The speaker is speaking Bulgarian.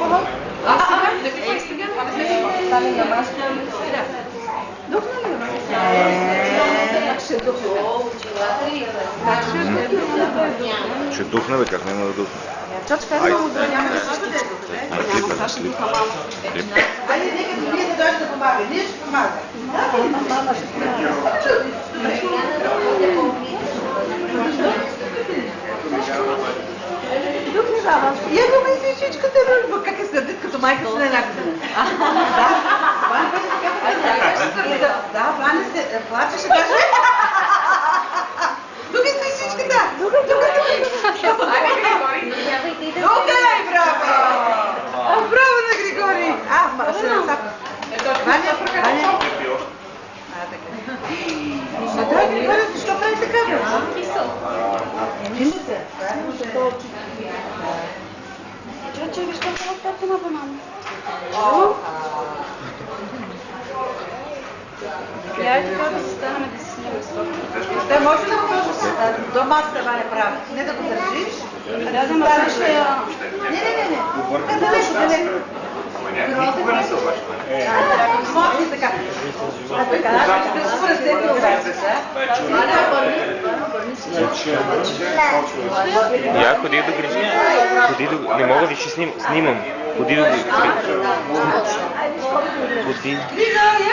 това? Стане на маска. Духна ли на маска? Ще духне. Ще духне, бе, как няма да духне? Чочка, аз много да няма да се Клип. Айде, нека вие да дойдете да помага. Ние ще помага. Мама ще помага. Духни, баба. Я думай си всичката рълба. Как е сърдит, като майка си на една година. Да, Ваня се плачеше, каже. Тук сте всичката. Тук. Браво! Браво на Григорий! Ваня. Да, Григорий, защо прави така, бе? Чоче, виж какво е на банана. Я е така да се станем да си снимаме стока. Да, може да го можеш до масата, Ваня, прави. Не да го държиш. Да, ма ще я... Не. Далеко. Никога не се обаче. Може така. Я ходи до Григорий. Не мога да ще снимам. Ходи до Григорий. Ходи. Григорий!